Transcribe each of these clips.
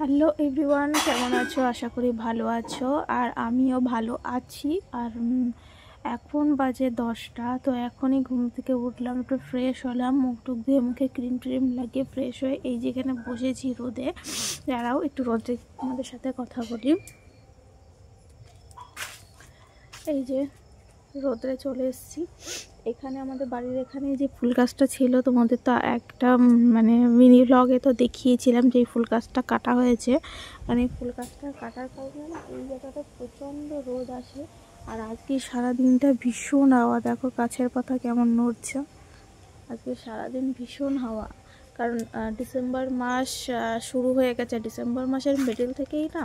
Hello everyone, কেমন আছো? আশা করি ভালো আছো। আর আমিও ভালো আছি। আর এখন বাজে 10টা। তো এখনই ঘুম থেকে উঠলাম, একটু ফ্রেশ হলাম, মুখ টুক ধুয়ে মুখে ক্রিম ট্রিম লাগিয়ে ফ্রেশ হয়ে এই যেখানে বসেছি রোদে। যারাও একটু রোদে আমাদের সাথে কথা বলি। এই যে রোদে চলে এসেছি। এখানে আমাদের বাড়ির এখানে যে ফুল গাছটা ছিল, তোমাদের তো একটা মানে মিনি ব্লগে তো দেখিয়েছিলাম যে এই ফুল গাছটা কাটা হয়েছে। মানে ফুল গাছটা কাটার কারণে না এই জায়গাটা প্রচণ্ড রোদ আসে। আর আজকে সারাদিনটা ভীষণ হাওয়া, দেখো গাছের পাতা কেমন নড়ছে। আজকে সারাদিন ভীষণ হাওয়া, কারণ ডিসেম্বর মাস শুরু হয়ে গেছে। ডিসেম্বর মাসের মিডল থেকেই না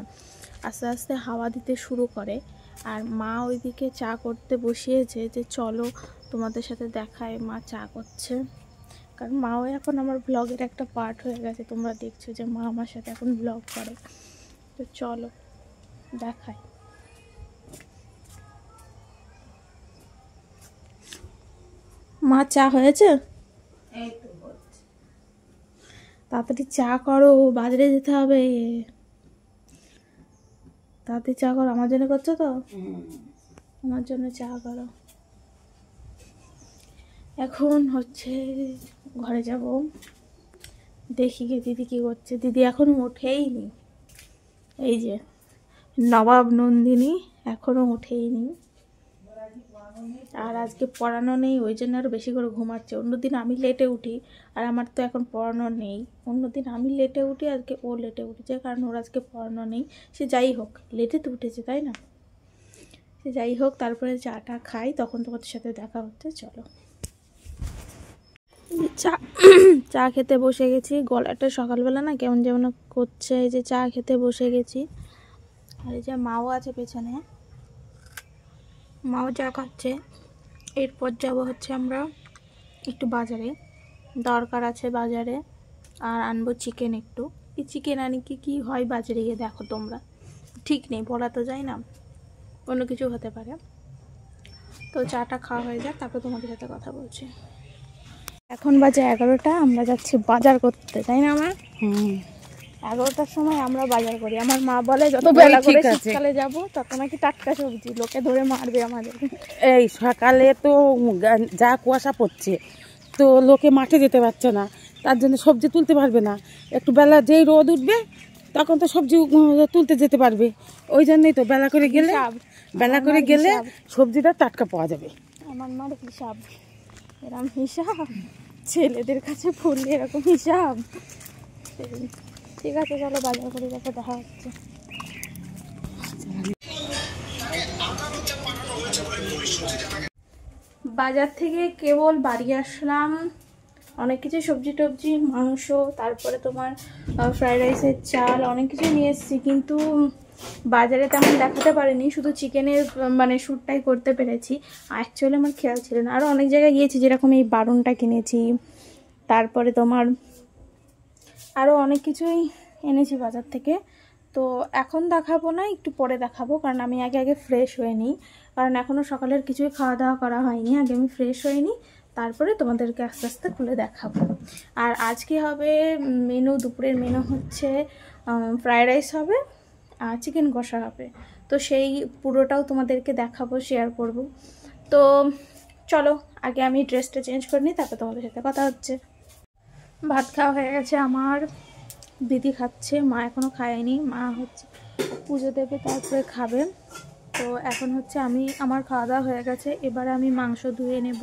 আস্তে আস্তে হাওয়া দিতে শুরু করে। আর মা ওইদিকে চা করতে বসিয়েছে, যে চলো তোমাদের সাথে দেখায়। মা চা করছে, কারণ মাও এখন আমার ব্লগের একটা পার্ট হয়ে গেছে। তোমরা দেখছো যে মা আমার সাথে এখন ব্লগ করে, তো চলো দেখায়। মা চা হয়েছে? তাড়াতাড়ি চা করো, বাজারে যেতে হবে। তাড়াতাড়ি চা করো, আমার জন্য করছো তো? আমার জন্য চা করো। এখন হচ্ছে ঘরে যাব, দেখি গে দিদি কি করছে। দিদি এখনো ওঠেইনি। এই যে নবাব নন্দিনী এখনো ওঠেইনি। আর আজকে পড়ানো নেই, ওই জন্য আরও বেশি করে ঘুমাচ্ছে। অন্যদিন আমি লেটে উঠি, আর আমার তো এখন পড়ানো নেই। অন্যদিন আমি লেটে উঠি, আজকে ও লেটে উঠেছে, কারণ ওর আজকে পড়ানো নেই। সে যাই হোক, লেটে তো উঠেছে, তাই না? সে যাই হোক, তারপরে চাটা খাই, তখন তোমাদের সাথে দেখা হচ্ছে। চলো চা চা খেতে বসে গেছি। গলাটা সকালবেলা না কেমন যেমন করছে। এই যে চা খেতে বসে গেছি, আর এই যে মাও আছে পেছনে, মাও চা খাচ্ছে। এরপর যাব হচ্ছে আমরা একটু বাজারে, দরকার আছে বাজারে। আর আনবো চিকেন একটু। এই চিকেন আনি কি হয় বাজারে গিয়ে দেখো তোমরা, ঠিক নেই, বলা তো যায় না, অন্য কিছু হতে পারে। তো চাটা খাওয়া হয়ে যাক, তারপর তোমাদের সাথে কথা বলছি। এখন বাজে 11টা, আমরা যাচ্ছি বাজার করতে, তাই না? আমার 11টার সময় আমরা বাজার করি। আমার মা বলে যত বেলা করে শীতকালে যাবো তত নাকি টাটকা সবজি, লোকে ধরে মারবে আমাদের। এই সকালে তো যা কুয়াশা পড়ছে, তো লোকে মাঠে যেতে পারছে না, তার জন্য সবজি তুলতে পারবে না। একটু বেলা যেই রোদ উঠবে তখন তো সবজি তুলতে যেতে পারবে। ওই জন্যই তো বেলা করে গেলে সবজিটা টাটকা পাওয়া যাবে। আমার মার হিসাব, এরকম হিসাব ছেলেদের কাছে পড়লে এরকম হিসাব। ঠিক আছে, চলো বাজার করে যাতে দেখা হচ্ছে। বাজার থেকে কেবল বাড়ি আসলাম। অনেক কিছু সবজি টবজি, মাংস, তারপরে তোমার ফ্রাইড রাইসের চাল, অনেক কিছু নিয়ে এসেছি। কিন্তু বাজারে তেমন দেখাতে পারিনি, শুধু চিকেনের মানে শ্যুটটাই করতে পেরেছি। অ্যাকচুয়ালি আমার খেয়াল ছিল না। আরও অনেক জায়গায় গিয়েছি, যেরকম এই বারুনটা কিনেছি, তারপরে তোমার আরও অনেক কিছুই এনেছি বাজার থেকে। তো এখন দেখাবো না, একটু পরে দেখাবো, কারণ আমি আগে ফ্রেশ হয়ে নিই। কারণ এখনও সকালের কিছুই খাওয়া দাওয়া করা হয়নি, আগে আমি ফ্রেশ হয়ে নিই, তারপরে তোমাদেরকে আস্তে আস্তে খুলে দেখাবো। আর আজকে হবে মেনু, দুপুরের মেনু হচ্ছে ফ্রায়েড রাইস হবে আর চিকেন কষা হবে। তো সেই পুরোটাও তোমাদেরকে দেখাবো, শেয়ার করব। তো চলো আগে আমি ড্রেসটা চেঞ্জ করে নিই, তারপর তোমাদের সাথে কথা হচ্ছে। ভাত খাওয়া হয়ে গেছে আমার, দিদি খাচ্ছে, মা এখনও খায়নি। মা হচ্ছে পুজো দেবে তারপরে খাবে। তো এখন হচ্ছে আমার খাওয়া দাওয়া হয়ে গেছে। এবারে আমি মাংস ধুয়ে নেব,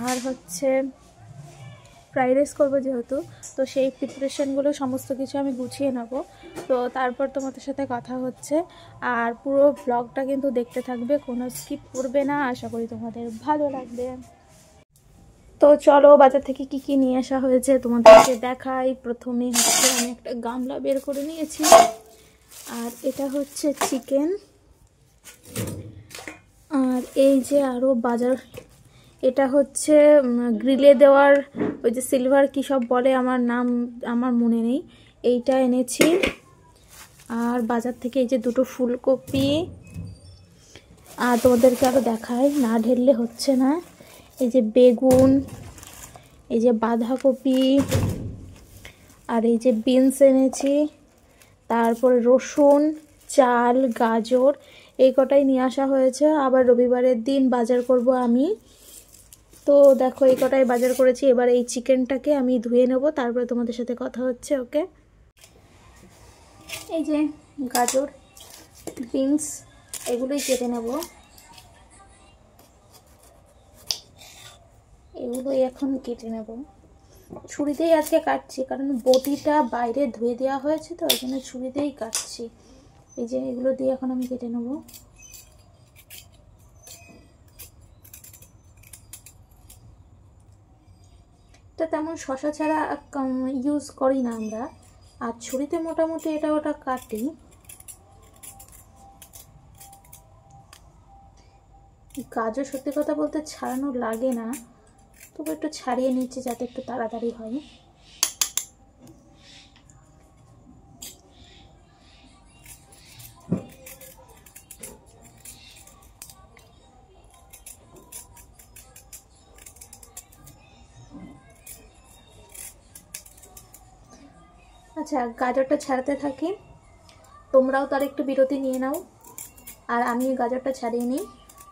আর হচ্ছে ফ্রাইড রাইস করবো যেহেতু, তো সেই প্রিপারেশনগুলো সমস্ত কিছু আমি গুছিয়ে নেব। তো তারপর তোমাদের সাথে কথা হচ্ছে। আর পুরো ব্লগটা কিন্তু দেখতে থাকবে, কোনো স্কিপ করবে না। আশা করি তোমাদের ভালো লাগবে। তো চলো বাজার থেকে কি নিয়ে আসা হয়েছে তোমাদেরকে দেখাই। প্রথমেই হচ্ছে আমি একটা গামলা বের করে নিয়েছি, আর এটা হচ্ছে চিকেন। আর এই যে আরও বাজার, এটা হচ্ছে গ্রিলে দেওয়ার ওই যে সিলভার কী সব বলে, আমার মনে নেই, এইটা এনেছি। আর বাজার থেকে এই যে দুটো ফুলকপি, আর তোমাদেরকে আরও দেখাই, না ঢেললে হচ্ছে না। এই যে বেগুন, এই যে বাঁধাকপি, আর এই যে বিনস এনেছি, তারপরে রসুন, চাল, গাজর এই কটাই নিয়ে আসা হয়েছে। আবার রবিবারের দিন বাজার করব আমি। তো দেখো এই কটাই বাজার করেছি। এবার এই চিকেনটাকে আমি ধুয়ে নেব, তারপরে তোমাদের সাথে কথা হচ্ছে। ওকে, এই যে গাজর, বিনস এগুলোই কেটে নেব। এগুলোই এখন কেটে নেব। ছুরিতেই আজকে কাটছি, কারণ বটিটা বাইরে ধুয়ে দেওয়া হয়েছে, তো ওই জন্য ছুরিতেই কাটছি। এই যে এগুলো দিয়ে এখন আমি কেটে নেব। এটা তেমন শশা ছাড়া ইউজ করি না আমরা, আর ছুরিতে মোটামুটি এটা ওটা কাটি। গাজর সত্যি কথা বলতে ছাড়ানো লাগে না, তবু একটু ছাড়িয়ে নিচ্ছি যাতে একটু তাড়াতাড়ি হয়। আচ্ছা, গাজরটা ছাড়াতে থাকি, তোমরাও তার একটু বিরতি নিয়ে নাও, আর আমি গাজরটা ছাড়িয়ে নিই,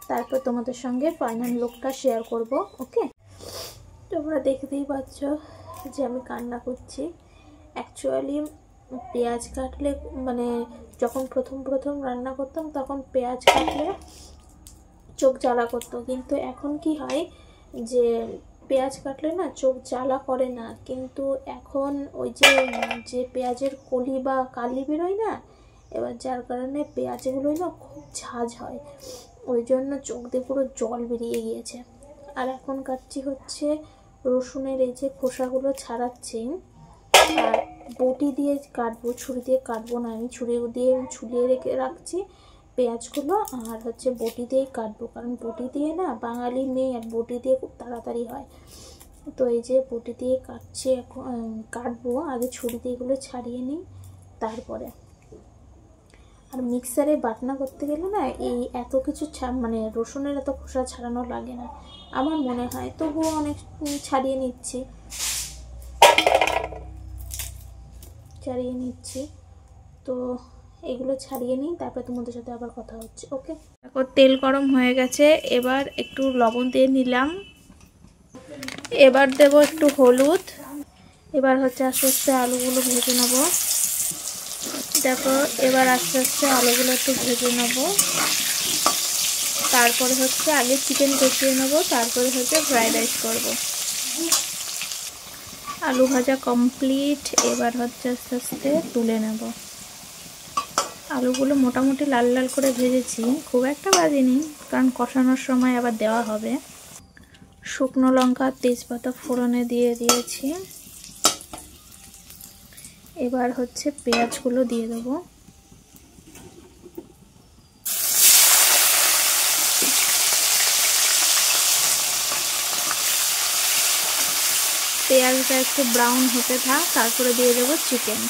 তারপর তোমাদের সঙ্গে ফাইনাল লুকটা শেয়ার করব। ওকে, তোমরা দেখতেই পাচ্ছ যে আমি কান্না করছি। অ্যাকচুয়ালি পেঁয়াজ কাটলে, মানে যখন প্রথম রান্না করতাম তখন পেঁয়াজ কাটলে চোখ জ্বালা করতো, কিন্তু এখন কি হয় যে পেঁয়াজ কাটলে না চোখ জ্বালা করে না, কিন্তু এখন ওই যে পেঁয়াজের কলি বা কালি বেরোয় না, এবার যার কারণে পেঁয়াজগুলোই না খুব ঝাঁঝ হয়, ওই জন্য চোখ দিয়ে পুরো জল বেরিয়ে গিয়েছে। আর এখন কাটছি হচ্ছে রসুনের এই যে খোসাগুলো ছাড়াচ্ছি, আর বটি দিয়ে কাটবো, ছুরি দিয়ে কাটবো না, আমি ছুরি দিয়ে ছুলিয়ে রেখে রাখছি পেঁয়াজগুলো, আর হচ্ছে বটি দিয়েই কাটবো, কারণ বটি দিয়ে না বাঙালি মেয়ে, আর বটি দিয়ে খুব তাড়াতাড়ি হয়। তো এই যে বটি দিয়ে কাটছি, এখন কাটবো, আগে ছুরি দিয়ে এগুলো ছাড়িয়ে নিই তারপরে। আর মিক্সারে বাটনা করতে গেলে না এই এত কিছু মানে রসুনের এত খোসা ছাড়ানো লাগে না আমার মনে হয়, তবুও অনেক ছাড়িয়ে নিচ্ছি। তো এগুলো ছাড়িয়ে নিই, তারপর তোমাদের সাথে আবার কথা হচ্ছে। ওকে, দেখো তেল গরম হয়ে গেছে, এবার একটু লবণ দিয়ে নিলাম, এবার দেব একটু হলুদ, এবার হচ্ছে আস্তে আস্তে আলুগুলো ভেজে নেব। দেখো এবার আস্তে আস্তে আলুগুলো একটু ভেজে নেব, তারপরে হচ্ছে আগে চিকেন কষিয়ে নেব, তারপরে হচ্ছে ফ্রাইড রাইস করব। আলু ভাজা কমপ্লিট, এবার হচ্ছে আস্তে আস্তে তুলে নেব। আলুগুলো মোটামুটি লাল লাল করে ভেজেছি, খুব একটা ভাজিনি, কারণ কষানোর সময় আবার দেওয়া হবে। শুকনো লঙ্কা তেজপাতা ফোড়নে দিয়ে দিয়েছি, এবার হচ্ছে পেঁয়াজগুলো দিয়ে দেবো। পেঁয়াজটা একটু ব্রাউন হতে থাক, তারপরে দিয়ে দেবো চিকেন।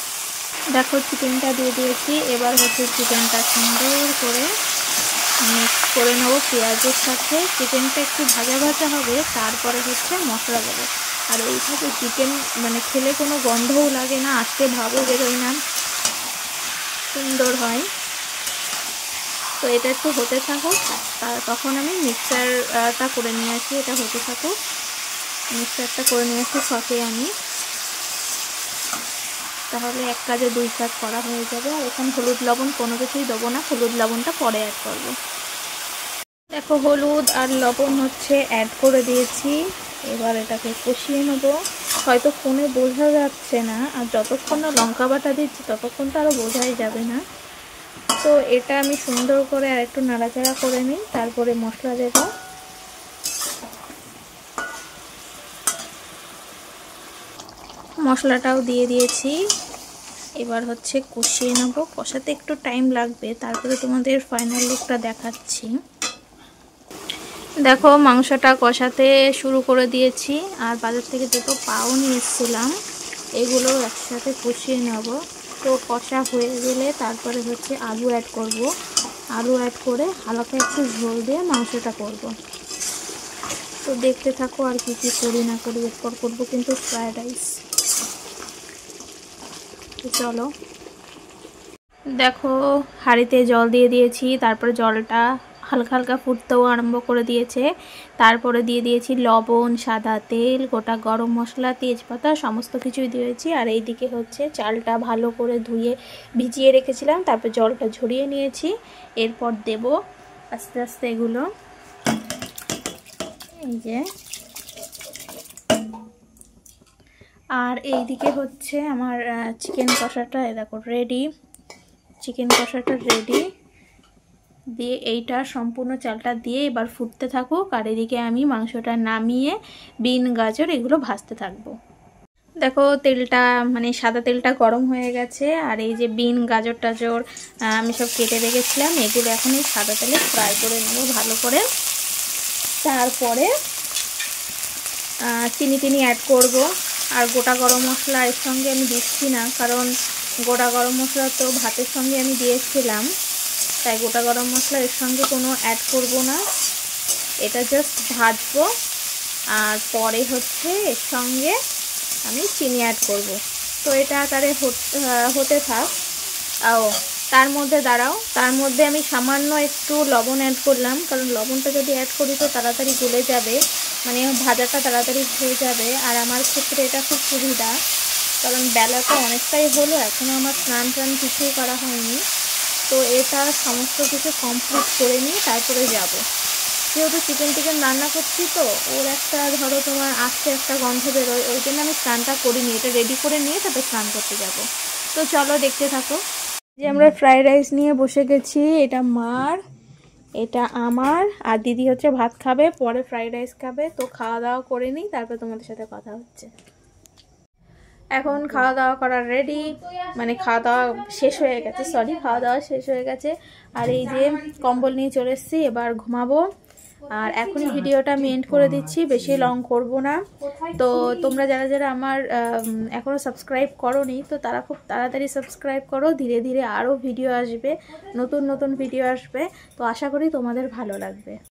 দেখো চিকেনটা দিয়ে দিয়েছি, এবার হচ্ছে চিকেনটা সুন্দর করে মিক্স করে নেবো পেঁয়াজের সাথে। চিকেনটা একটু ভাজা ভাজা হবে, তারপরে হচ্ছে মশলা দেবো। আর এইভাবে চিকেন মানে খেলে কোনো গন্ধও লাগে না, আজকে ভাবও বেরোয় না, সুন্দর হয়। তো এটা একটু হতে থাকুক, তখন আমি মিক্সারটা করে নিয়ে আসি, এটা হতে থাকুক, মিক্সারটা করে নিয়ে আসি ফাঁকে আমি, তাহলে এক কাজে দুই কাজ করা হয়ে যাবে। আর এখন হলুদ লবণ কোনো কিছুই দেবো না, হলুদ লবণটা পরে অ্যাড করবো। দেখো হলুদ আর লবণ হচ্ছে অ্যাড করে দিয়েছি, এবার এটাকে কষিয়ে নেবো। হয়তো ফোনে বোঝা যাচ্ছে না, আর যতক্ষণ না লঙ্কা বাটা দিচ্ছি ততক্ষণ তো আরও বোঝাই যাবে না। তো এটা আমি সুন্দর করে আর একটু নাড়াচাড়া করে নিই, তারপরে মশলা দেব। মশলাটাও দিয়ে দিয়েছি, এবার হচ্ছে কষিয়ে নেব। কষাতে একটু টাইম লাগবে, তারপরে তোমাদের ফাইনাল লুকটা দেখাচ্ছি। দেখো মাংসটা কষাতে শুরু করে দিয়েছি, আর বাজার থেকে দুটো পাও নিয়ে এসেছিলাম, এগুলো একসাথে কষিয়ে নেব। তো কষা হয়ে গেলে তারপরে হচ্ছে আলু অ্যাড করব, আলু অ্যাড করে হালকা একটু ঝোল দিয়ে মাংসটা করব। তো দেখতে থাকো আর কি কি করি না করি, এরপর করবো কিন্তু ফ্রায়েড রাইস। তো চলো। দেখো হাঁড়িতে জল দিয়ে দিয়েছি, তারপরে জলটা হালকা হালকা ফুটতেও আরম্ভ করে দিয়েছে। তারপরে দিয়ে দিয়েছি লবণ, সাদা তেল, গোটা গরম মশলা, তেজপাতা সমস্ত কিছুই দিয়েছি। আর এইদিকে হচ্ছে চালটা ভালো করে ধুয়ে ভিজিয়ে রেখেছিলাম, তারপর জলটা ঝরিয়ে নিয়েছি। এরপর দেব আস্তে আস্তে এগুলো, এই যে। আর এইদিকে হচ্ছে আমার চিকেন কষাটা দেখো রেডি, চিকেন কষাটা রেডি। দিয়ে এইটা সম্পূর্ণ চালটা দিয়ে এবার ফুটতে থাকুক, আর এদিকে আমি মাংসটা নামিয়ে বিন গাজর এগুলো ভাজতে থাকবো। দেখো তেলটা মানে সাদা তেলটা গরম হয়ে গেছে, আর এই যে বিন গাজর টাজর আমি সব কেটে রেখেছিলাম, এগুলো এখন এই সাদা তেলে ফ্রাই করে নেবো ভালো করে। তারপরে চিনি টিনি অ্যাড করব। আর গোটা গরম মশলা এর সঙ্গে আমি দিচ্ছি না, কারণ গোটা গরম মশলা তো ভাতের সঙ্গে আমি দিয়েছিলাম, তাই গোটা গরম মশলা এর সঙ্গে কোনো অ্যাড করব না। এটা জাস্ট ভাজবো, আর পরে হচ্ছে এর সঙ্গে আমি চিনি অ্যাড করব। তো এটা তারে হতে থাক। তার মধ্যে দাঁড়াও, তার মধ্যে আমি সামান্য একটু লবণ অ্যাড করলাম, কারণ লবণটা যদি অ্যাড করি তো তাড়াতাড়ি গলে যাবে, মানে ভাজাটা তাড়াতাড়ি হয়ে যাবে। আর আমার ক্ষেত্রে এটা খুব সুবিধা, কারণ বেলাটা অনেকটাই হলো, এখনও আমার স্নান টান কিছুই করা হয়নি। তো এটা সমস্ত কিছু কমপ্লিট করে নিয়ে তারপরে যাব। যেহেতু চিকেন টিকেন রান্না করছি তো ওর একটা ধরো তোমার আস্তে একটা গন্ধ বেরোয়, ওই জন্য আমি স্নানটা করিনি, এটা রেডি করে নিয়ে তারপর স্নান করতে যাব। তো চলো দেখতে থাকো। যে আমরা ফ্রাইড রাইস নিয়ে বসে গেছি, এটা মার, এটা আমার, আর দিদি হচ্ছে ভাত খাবে, পরে ফ্রাইড রাইস খাবে। তো খাওয়া দাওয়া করে নিই, তারপর তোমাদের সাথে কথা হচ্ছে। এখন খাওয়া দাওয়া করার রেডি, মানে খাওয়া দাওয়া শেষ হয়ে গেছে, সরি খাওয়া দাওয়া শেষ হয়ে গেছে। আর এই যে কম্বল নিয়ে চলে এসেছি, এবার ঘুমাবো। আর এখনই ভিডিওটা আমি এন্ড করে দিচ্ছি, বেশি লং করব না। তো তোমরা যারা যারা আমার এখনও সাবস্ক্রাইব করোনি, তো তারা খুব তাড়াতাড়ি সাবস্ক্রাইব করো, ধীরে ধীরে আরও ভিডিও আসবে, নতুন নতুন ভিডিও আসবে। তো আশা করি তোমাদের ভালো লাগবে।